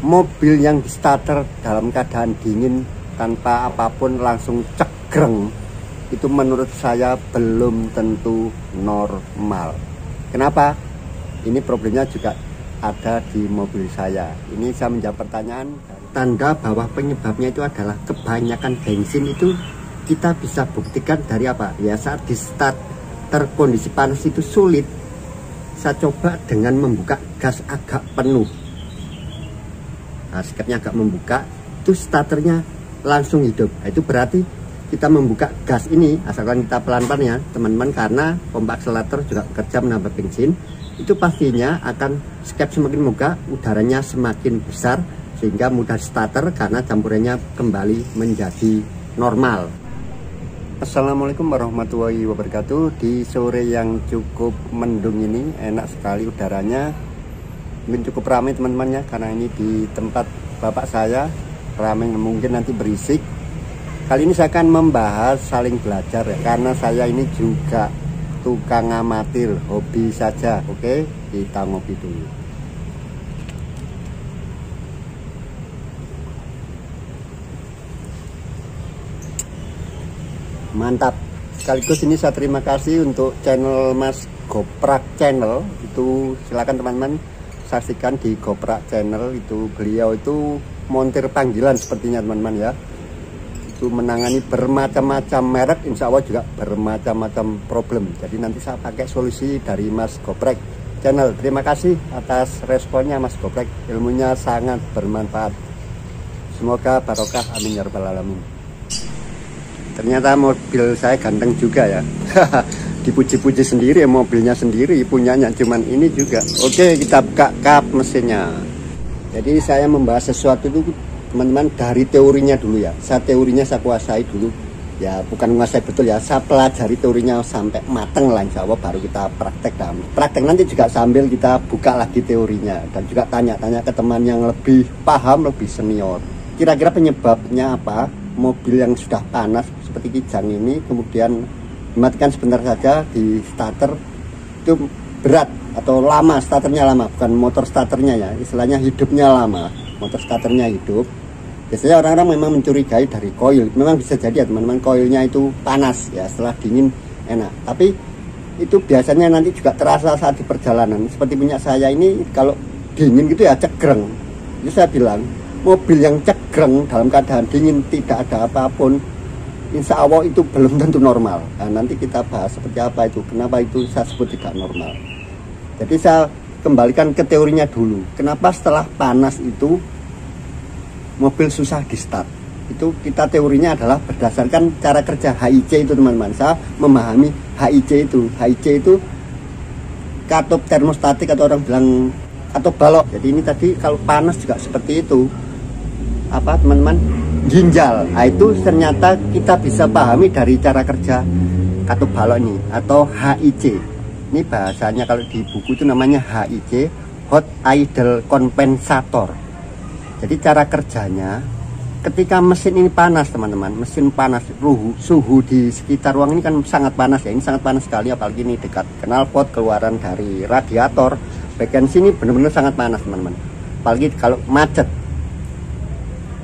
mobil yang di starter dalam keadaan dingin tanpa apapun langsung cegreng, itu menurut saya belum tentu normal. Kenapa? Ini problemnya juga ada di mobil saya. Ini saya menjawab pertanyaan. Tanda bahwa penyebabnya itu adalah kebanyakan bensin itu kita bisa buktikan dari apa? Ya saat di start kondisi panas itu sulit. Saya coba dengan membuka gas agak penuh. Nah, skepnya agak membuka, itu starternya langsung hidup. Nah, itu berarti kita membuka gas ini, asalkan kita pelan-pelan ya teman-teman, karena pompa akselerator juga bekerja menambah bensin. Itu pastinya akan skep semakin membuka, udaranya semakin besar, sehingga mudah starter karena campurannya kembali menjadi normal. Assalamualaikum warahmatullahi wabarakatuh. Di sore yang cukup mendung ini, enak sekali udaranya. Mungkin cukup ramai teman-teman ya, karena ini di tempat bapak saya, ramai mungkin nanti berisik. Kali ini saya akan membahas saling belajar ya, karena saya ini juga tukang amatir, hobi saja. Oke, kita ngopi dulu. Mantap. Sekaligus ini saya terima kasih untuk channel Mas Goprak Channel. Itu silakan teman-teman saksikan di Goprak Channel. Itu beliau itu montir panggilan sepertinya teman-teman ya. Itu menangani bermacam-macam merek, insya Allah juga bermacam-macam problem. Jadi nanti saya pakai solusi dari Mas Goprak Channel. Terima kasih atas responnya Mas Goprak, ilmunya sangat bermanfaat. Semoga barokah, amin ya rabbal alamin. Ternyata mobil saya ganteng juga ya. Dipuji-puji sendiri, mobilnya sendiri punyanya, cuman ini juga. Oke, kita buka kap mesinnya. Jadi saya membahas sesuatu itu teman-teman dari teorinya dulu ya. Teorinya saya kuasai dulu ya, bukan menguasai betul ya, saya pelajari teorinya sampai mateng lah, insya Allah baru kita praktek. Praktek nanti juga sambil kita buka lagi teorinya, dan juga tanya-tanya ke teman yang lebih paham, lebih senior. Kira-kira penyebabnya apa? Mobil yang sudah panas seperti Kijang ini kemudian dimatikan sebentar saja di starter, itu berat atau lama, starternya lama, bukan motor starternya ya, istilahnya hidupnya lama, motor starternya hidup. Biasanya orang-orang memang mencurigai dari koil, memang bisa jadi ya teman-teman, koilnya itu panas ya, setelah dingin enak, tapi itu biasanya nanti juga terasa saat di perjalanan. Seperti punya saya ini, kalau dingin gitu ya cegreng. Itu saya bilang, mobil yang cegreng dalam keadaan dingin tidak ada apapun, insya Allah itu belum tentu normal. Nah, nanti kita bahas seperti apa itu, kenapa itu saya sebut tidak normal. Jadi saya kembalikan ke teorinya dulu. Kenapa setelah panas itu mobil susah di start? Itu kita teorinya adalah berdasarkan cara kerja HIC itu teman-teman. Saya memahami HIC itu. HIC itu katup termostatik atau orang bilang katup balok. Jadi ini tadi kalau panas juga seperti itu. Apa teman-teman? Ginjal. Nah, itu ternyata kita bisa pahami dari cara kerja katup balok ini atau HIC. Ini bahasanya kalau di buku itu namanya HIC, Hot Idle Compensator. Jadi cara kerjanya ketika mesin ini panas teman-teman, mesin panas, suhu di sekitar ruang ini kan sangat panas ya, ini sangat panas sekali, apalagi ini dekat knalpot, keluaran dari radiator bagian sini benar-benar sangat panas teman-teman, apalagi kalau macet.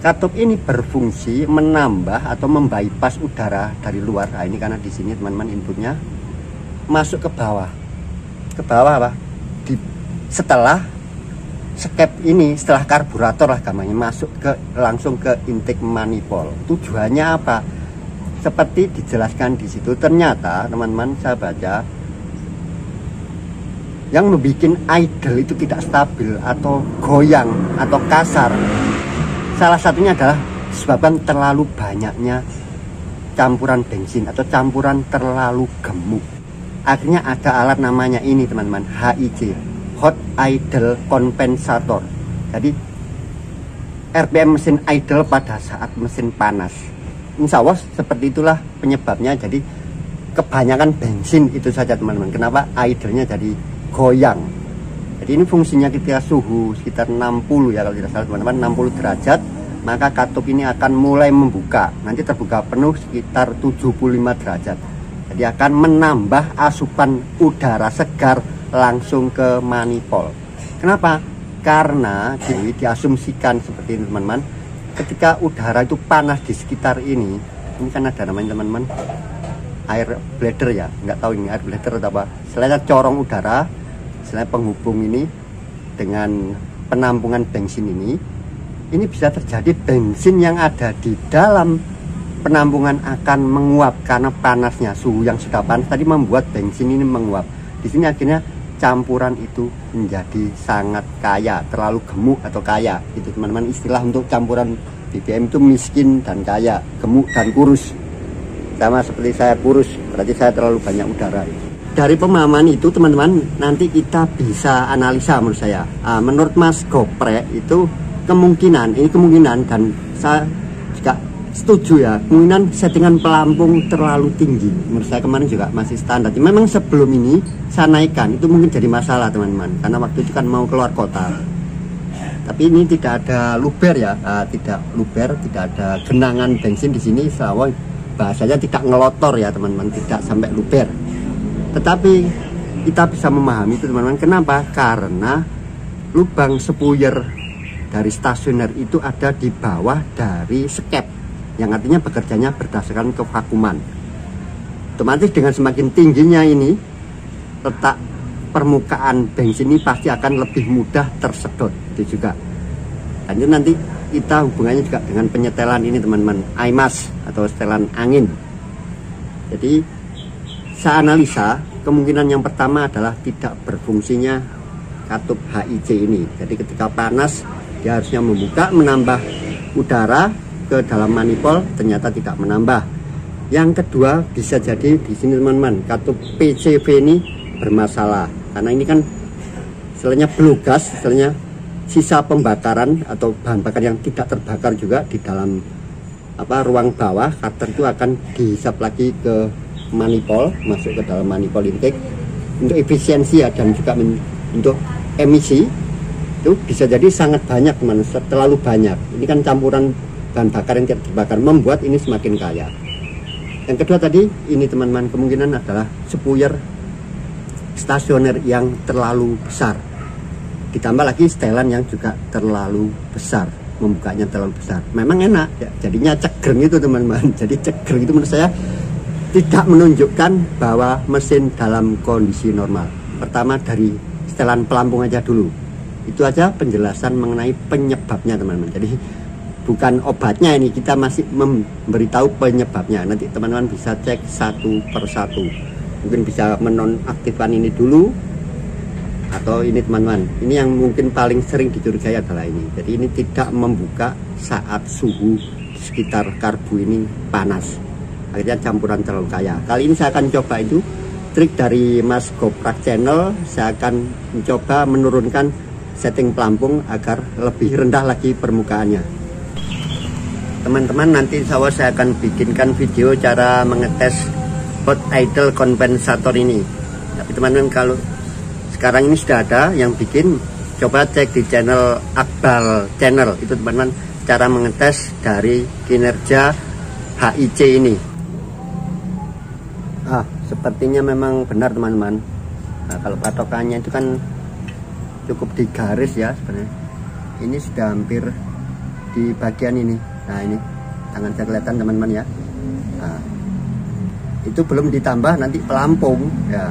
Katup ini berfungsi menambah atau membypass udara dari luar. Nah, ini karena di sini teman-teman inputnya masuk ke bawah apa? Setelah skep ini, setelah karburator lah gampangnya, masuk ke langsung ke intake manifold. Tujuannya apa? Seperti dijelaskan di situ. Ternyata teman-teman saya baca, yang membuat idle itu tidak stabil atau goyang atau kasar, salah satunya adalah disebabkan terlalu banyaknya campuran bensin atau campuran terlalu gemuk. Akhirnya ada alat namanya ini teman-teman, HIC, Hot Idle Compensator. Jadi RPM mesin idle pada saat mesin panas. Insya Allah seperti itulah penyebabnya. Jadi kebanyakan bensin itu saja teman-teman. Kenapa idle-nya jadi goyang? Jadi ini fungsinya ketika suhu sekitar 60 ya kalau tidak salah teman-teman, 60 derajat, maka katup ini akan mulai membuka. Nanti terbuka penuh sekitar 75 derajat. Jadi akan menambah asupan udara segar langsung ke manifold. Kenapa? Karena diasumsikan seperti ini teman-teman, ketika udara itu panas di sekitar ini kan ada namanya teman-teman air bladder ya, nggak tahu ini air bladder atau apa, selain corong udara, selain penghubung ini dengan penampungan bensin ini bisa terjadi bensin yang ada di dalam penampungan akan menguap karena panasnya, suhu yang sudah panas tadi membuat bensin ini menguap. Di sini akhirnya campuran itu menjadi sangat kaya, terlalu gemuk atau kaya. Itu teman-teman istilah untuk campuran BBM itu miskin dan kaya, gemuk dan kurus. Sama seperti saya kurus, berarti saya terlalu banyak udara. Dari pemahaman itu teman-teman, nanti kita bisa analisa menurut saya. Menurut Mas Goprek itu kemungkinan dan saya juga setuju ya, kemungkinan settingan pelampung terlalu tinggi. Menurut saya kemarin juga masih standar. Memang sebelum ini saya naikkan, itu mungkin jadi masalah teman-teman, karena waktu itu kan mau keluar kota. Tapi ini tidak ada luber ya, tidak luber, tidak ada genangan bensin di sini. Selama bahasanya tidak ngelotor ya teman-teman, tidak sampai luber. Tetapi kita bisa memahami itu teman-teman. Kenapa? Karena lubang spuyer dari stasioner itu ada di bawah dari skep, yang artinya bekerjanya berdasarkan kevakuman. Otomatis dengan semakin tingginya ini, letak permukaan bensin ini pasti akan lebih mudah tersedot. Itu juga. Dan itu nanti kita hubungannya juga dengan penyetelan ini teman-teman, IMAS atau setelan angin. Jadi saya analisa kemungkinan yang pertama adalah tidak berfungsinya katup HIC ini. Jadi ketika panas dia harusnya membuka, menambah udara ke dalam manifold, ternyata tidak menambah. Yang kedua bisa jadi di sini teman-teman, katup PCV ini bermasalah karena ini kan istilahnya blue gas, istilahnya sisa pembakaran atau bahan bakar yang tidak terbakar juga di dalam ruang bawah. Karter itu akan dihisap lagi ke manifold, masuk ke dalam manifold intake untuk efisiensi ya, dan juga untuk emisi itu bisa jadi sangat banyak teman, terlalu banyak. Ini kan campuran bahan bakar yang tidak terbakar membuat ini semakin kaya. Yang kedua tadi ini teman-teman, kemungkinan adalah spuyer stasioner yang terlalu besar, ditambah lagi setelan yang juga terlalu besar, membukanya terlalu besar. Memang enak ya, jadinya cegreng itu teman-teman. Jadi cegreng itu menurut saya tidak menunjukkan bahwa mesin dalam kondisi normal. Pertama dari setelan pelampung aja dulu, itu aja penjelasan mengenai penyebabnya teman-teman. Jadi bukan obatnya, ini kita masih memberitahu penyebabnya. Nanti teman-teman bisa cek satu persatu, mungkin bisa menonaktifkan ini dulu, atau ini teman-teman, ini yang mungkin paling sering dicurigai adalah ini. Jadi ini tidak membuka saat suhu di sekitar karbu ini panas, akhirnya campuran terlalu kaya. Kali ini saya akan coba itu trik dari Mas Goprek Channel. Saya akan mencoba menurunkan setting pelampung agar lebih rendah lagi permukaannya. Teman-teman, nanti saya akan bikinkan video cara mengetes hot idle kompensator ini. Tapi teman-teman, kalau sekarang ini sudah ada yang bikin, coba cek di channel Akbal Channel. Itu teman-teman cara mengetes dari kinerja HIC ini. Sepertinya memang benar teman-teman. Nah, kalau patokannya itu kan cukup di garis ya sebenarnya. Ini sudah hampir di bagian ini. Nah ini tangan saya kelihatan teman-teman ya. Nah, itu belum ditambah nanti pelampung ya.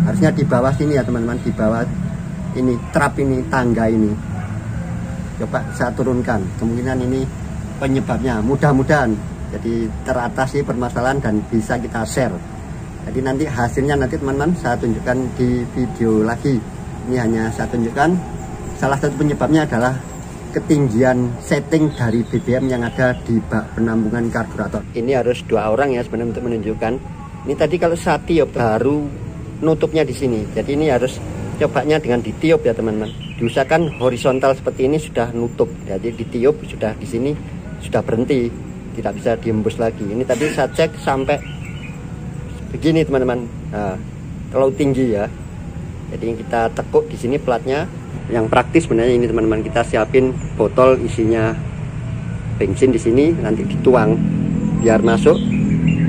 Harusnya di bawah sini ya teman-teman, di bawah ini trap ini, tangga ini. Coba saya turunkan, kemungkinan ini penyebabnya. Mudah-mudahan jadi teratasi permasalahan dan bisa kita share. Jadi nanti hasilnya nanti teman-teman saya tunjukkan di video lagi. Ini hanya saya tunjukkan salah satu penyebabnya adalah ketinggian setting dari BBM yang ada di bak penampungan karburator. Ini harus 2 orang ya sebenarnya untuk menunjukkan. Ini tadi kalau saya tiup baru nutupnya di sini. Jadi ini harus cobanya dengan ditiup ya teman-teman. Diusahakan horizontal seperti ini sudah nutup. Jadi ditiup sudah di sini sudah berhenti, tidak bisa diembus lagi. Ini tadi saya cek sampai begini teman-teman. Nah, terlalu tinggi ya. Jadi kita tekuk di sini platnya. Yang praktis sebenarnya ini teman-teman, kita siapin botol isinya bensin di sini, nanti dituang biar masuk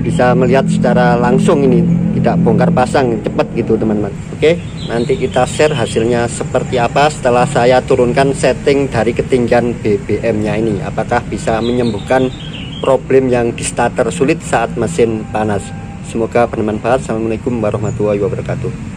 bisa melihat secara langsung, ini tidak bongkar pasang cepet gitu teman-teman. Oke, nanti kita share hasilnya seperti apa setelah saya turunkan setting dari ketinggian BBM nya ini, apakah bisa menyembuhkan problem yang di starter sulit saat mesin panas. Semoga bermanfaat. Assalamualaikum warahmatullahi wabarakatuh.